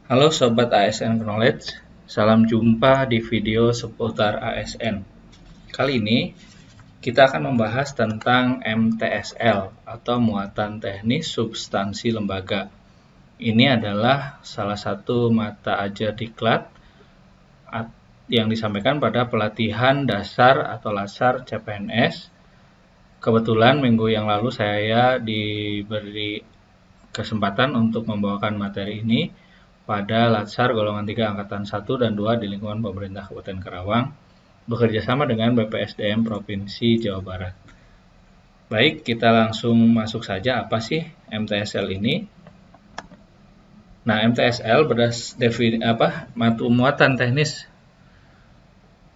Halo Sobat ASN Knowledge, salam jumpa di video seputar ASN. Kali ini kita akan membahas tentang MTSL atau Muatan Teknis Substansi Lembaga. Ini adalah salah satu mata ajar diklat yang disampaikan pada pelatihan dasar atau lasar CPNS. Kebetulan minggu yang lalu saya diberi kesempatan untuk membawakan materi ini pada Latsar golongan 3 angkatan 1 dan 2 di lingkungan pemerintah Kabupaten Karawang bekerja sama dengan BPSDM Provinsi Jawa Barat. Baik, kita langsung masuk saja. Apa sih MTSL ini? Nah, MTSL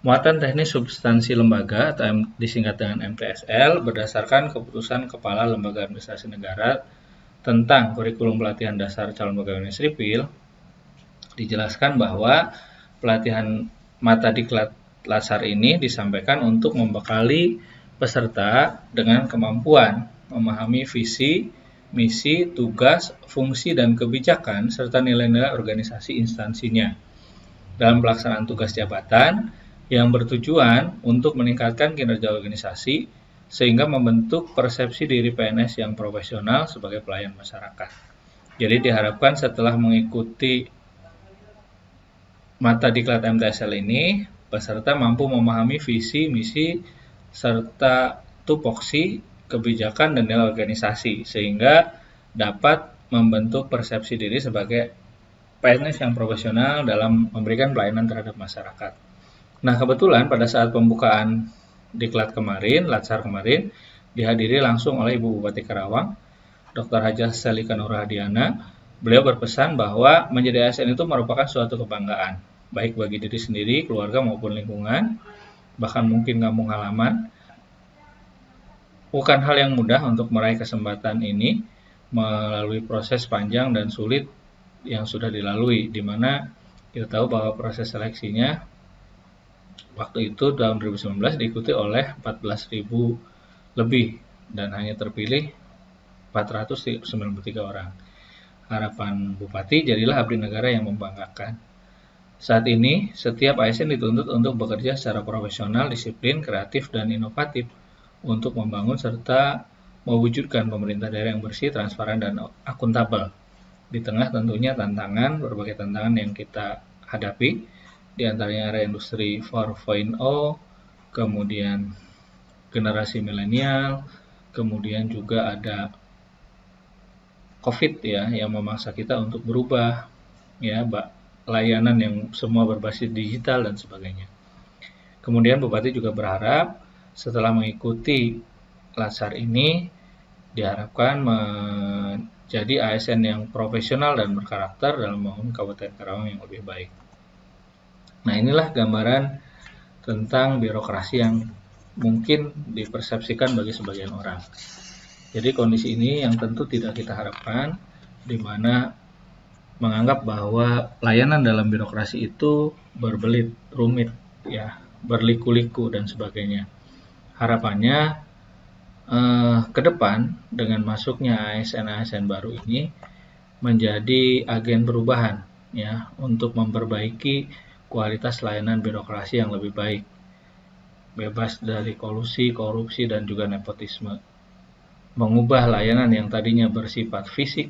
muatan teknis substansi lembaga atau disingkat dengan MTSL berdasarkan keputusan Kepala Lembaga Administrasi Negara tentang kurikulum pelatihan dasar calon pegawai negeri sipil. Dijelaskan bahwa pelatihan mata diklat lasar ini disampaikan untuk membekali peserta dengan kemampuan memahami visi, misi, tugas, fungsi, dan kebijakan serta nilai-nilai organisasi instansinya dalam pelaksanaan tugas jabatan yang bertujuan untuk meningkatkan kinerja organisasi sehingga membentuk persepsi diri PNS yang profesional sebagai pelayan masyarakat. Jadi diharapkan setelah mengikuti mata diklat MTSL ini, peserta mampu memahami visi, misi, serta tupoksi, kebijakan, dan nilai organisasi, sehingga dapat membentuk persepsi diri sebagai PNS yang profesional dalam memberikan pelayanan terhadap masyarakat. Nah, kebetulan pada saat pembukaan diklat kemarin, Latsar kemarin, dihadiri langsung oleh Ibu Bupati Karawang, Dr. Hajah Selika Nurhadiana. Beliau berpesan bahwa menjadi ASN itu merupakan suatu kebanggaan, baik bagi diri sendiri, keluarga maupun lingkungan, bahkan mungkin kampung halaman. Bukan hal yang mudah untuk meraih kesempatan ini melalui proses panjang dan sulit yang sudah dilalui, di mana kita tahu bahwa proses seleksinya waktu itu tahun 2019 diikuti oleh 14.000 lebih dan hanya terpilih 493 orang. Harapan Bupati, jadilah abdi negara yang membanggakan. Saat ini, setiap ASN dituntut untuk bekerja secara profesional, disiplin, kreatif, dan inovatif untuk membangun serta mewujudkan pemerintah daerah yang bersih, transparan, dan akuntabel. Di tengah tentunya berbagai tantangan yang kita hadapi, di antaranya era industri 4.0, kemudian generasi milenial, kemudian juga ada COVID ya yang memaksa kita untuk berubah ya, layanan yang semua berbasis digital dan sebagainya. Kemudian Bupati juga berharap setelah mengikuti Latsar ini diharapkan menjadi ASN yang profesional dan berkarakter dalam membangun Kabupaten Karawang yang lebih baik. Nah, inilah gambaran tentang birokrasi yang mungkin dipersepsikan bagi sebagian orang. Jadi kondisi ini yang tentu tidak kita harapkan, di mana menganggap bahwa layanan dalam birokrasi itu berbelit, rumit, ya, berliku-liku dan sebagainya. Harapannya ke depan dengan masuknya ASN-ASN baru ini menjadi agen perubahan ya untuk memperbaiki kualitas layanan birokrasi yang lebih baik, bebas dari kolusi, korupsi, dan juga nepotisme. Mengubah layanan yang tadinya bersifat fisik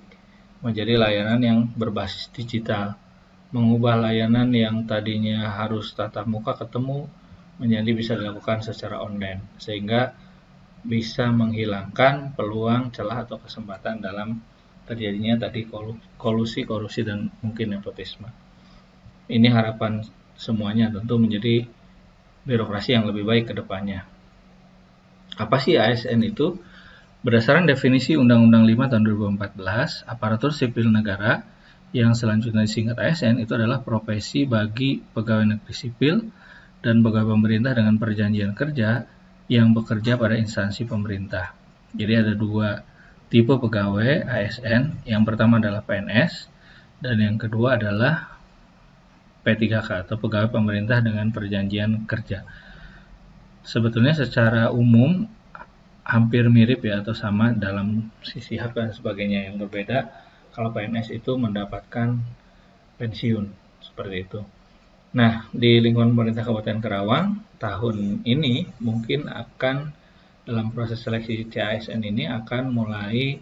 menjadi layanan yang berbasis digital, mengubah layanan yang tadinya harus tatap muka ketemu menjadi bisa dilakukan secara online, sehingga bisa menghilangkan peluang, celah, atau kesempatan dalam terjadinya tadi kolusi, korupsi, dan mungkin nepotisme. Ini harapan semuanya tentu menjadi birokrasi yang lebih baik ke depannya. Apa sih ASN itu? Berdasarkan definisi Undang-Undang 5 tahun 2014, aparatur sipil negara yang selanjutnya disingkat ASN itu adalah profesi bagi pegawai negeri sipil dan pegawai pemerintah dengan perjanjian kerja yang bekerja pada instansi pemerintah. Jadi ada dua tipe pegawai ASN, yang pertama adalah PNS dan yang kedua adalah P3K atau pegawai pemerintah dengan perjanjian kerja. Sebetulnya secara umum hampir mirip ya atau sama dalam sisi hak dan sebagainya. Yang berbeda kalau PNS itu mendapatkan pensiun, seperti itu. Nah, di lingkungan pemerintah Kabupaten Karawang, tahun ini mungkin akan dalam proses seleksi CASN ini akan mulai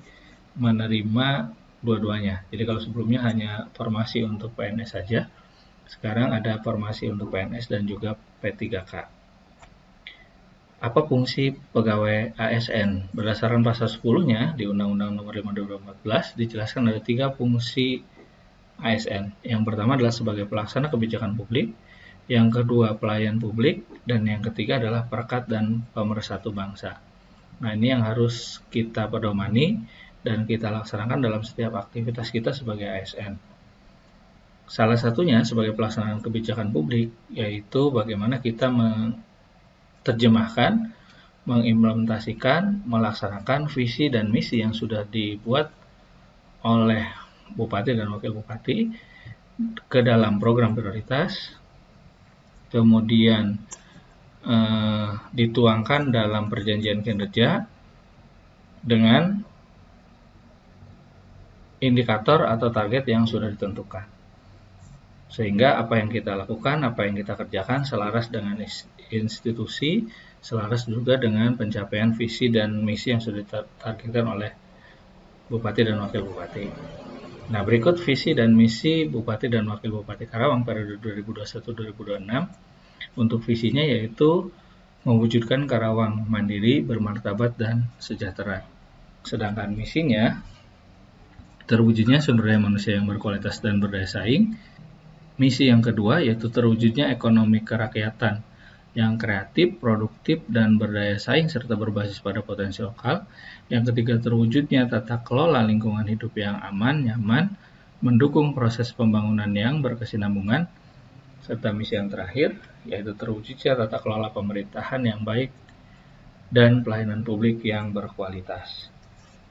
menerima dua-duanya. Jadi kalau sebelumnya hanya formasi untuk PNS saja, sekarang ada formasi untuk PNS dan juga P3K. Apa fungsi pegawai ASN? Berdasarkan pasal 10-nya di Undang-Undang Nomor 5 2014 dijelaskan ada 3 fungsi ASN. Yang pertama adalah sebagai pelaksana kebijakan publik, yang kedua pelayan publik, dan yang ketiga adalah perekat dan pemersatu bangsa. Nah, ini yang harus kita pedomani dan kita laksanakan dalam setiap aktivitas kita sebagai ASN. Salah satunya sebagai pelaksanaan kebijakan publik, yaitu bagaimana kita menerjemahkan, mengimplementasikan, melaksanakan visi dan misi yang sudah dibuat oleh Bupati dan Wakil Bupati ke dalam program prioritas, kemudian dituangkan dalam perjanjian kinerja dengan indikator atau target yang sudah ditentukan. Sehingga apa yang kita lakukan, apa yang kita kerjakan selaras dengan institusi, selaras juga dengan pencapaian visi dan misi yang sudah ditargetkan oleh Bupati dan Wakil Bupati. Nah, berikut visi dan misi Bupati dan Wakil Bupati Karawang periode 2021-2026. Untuk visinya yaitu mewujudkan Karawang mandiri, bermartabat, dan sejahtera. Sedangkan misinya terwujudnya sumber daya manusia yang berkualitas dan berdaya saing. Misi yang kedua yaitu terwujudnya ekonomi kerakyatan yang kreatif, produktif, dan berdaya saing serta berbasis pada potensi lokal. Yang ketiga terwujudnya tata kelola lingkungan hidup yang aman, nyaman, mendukung proses pembangunan yang berkesinambungan. Serta misi yang terakhir yaitu terwujudnya tata kelola pemerintahan yang baik dan pelayanan publik yang berkualitas.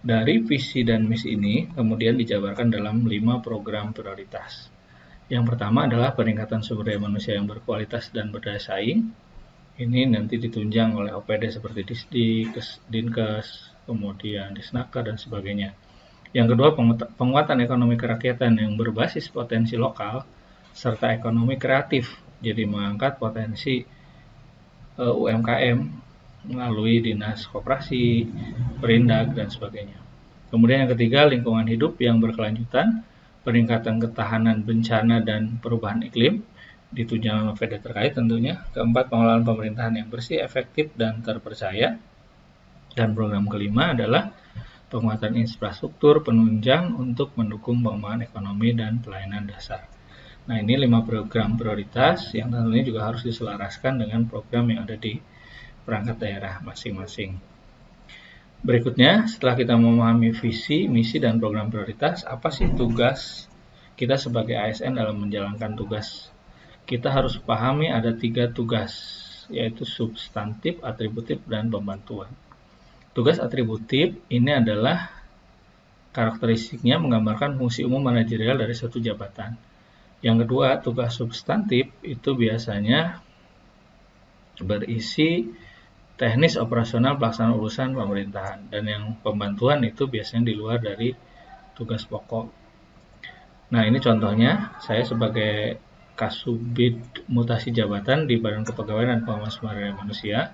Dari visi dan misi ini kemudian dijabarkan dalam 5 program prioritas. Yang pertama adalah peningkatan sumber daya manusia yang berkualitas dan berdaya saing. Ini nanti ditunjang oleh OPD seperti Disdik, Dinkes, kemudian Disnaker, dan sebagainya. Yang kedua, penguatan ekonomi kerakyatan yang berbasis potensi lokal, serta ekonomi kreatif, jadi mengangkat potensi UMKM melalui dinas koperasi, perindak, dan sebagainya. Kemudian yang ketiga, lingkungan hidup yang berkelanjutan, peningkatan ketahanan bencana dan perubahan iklim, ditunjang OPD terkait tentunya. Keempat, pengelolaan pemerintahan yang bersih, efektif, dan terpercaya. Dan program kelima adalah penguatan infrastruktur penunjang untuk mendukung pengembangan ekonomi dan pelayanan dasar. Nah, ini 5 program prioritas yang tentunya juga harus diselaraskan dengan program yang ada di perangkat daerah masing-masing. Berikutnya, setelah kita memahami visi, misi, dan program prioritas, apa sih tugas kita sebagai ASN dalam menjalankan tugas? Kita harus pahami ada 3 tugas, yaitu substantif, atributif, dan pembantuan. Tugas atributif ini adalah karakteristiknya menggambarkan fungsi umum manajerial dari suatu jabatan. Yang kedua, tugas substantif itu biasanya berisi teknis operasional pelaksanaan urusan pemerintahan, dan yang pembantuan itu biasanya di luar dari tugas pokok. Nah, ini contohnya saya sebagai Kasubid Mutasi Jabatan di Badan Kepegawaian dan Pengawas Sumber Daya Manusia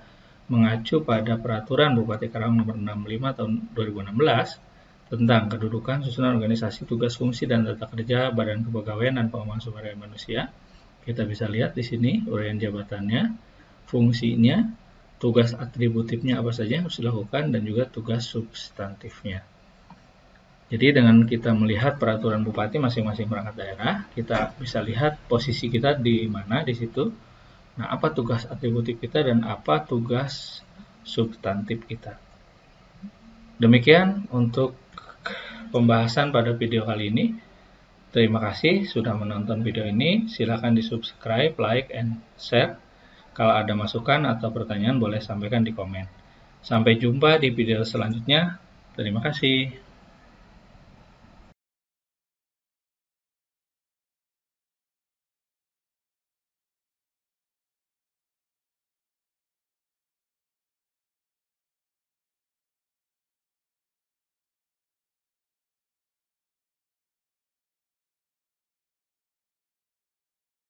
mengacu pada Peraturan Bupati Karawang Nomor 65 Tahun 2016 tentang kedudukan, susunan organisasi, tugas, fungsi, dan tata kerja Badan Kepegawaian dan Pengembangan Sumber Daya Manusia. Kita bisa lihat di sini uraian jabatannya, fungsinya, tugas atributifnya apa saja yang harus dilakukan, dan juga tugas substantifnya. Jadi dengan kita melihat peraturan bupati masing-masing perangkat daerah, kita bisa lihat posisi kita di mana di situ. Nah, apa tugas atributif kita dan apa tugas substantif kita. Demikian untuk pembahasan pada video kali ini. Terima kasih sudah menonton video ini. Silakan di subscribe, like, and share. Kalau ada masukan atau pertanyaan boleh sampaikan di komen. Sampai jumpa di video selanjutnya. Terima kasih.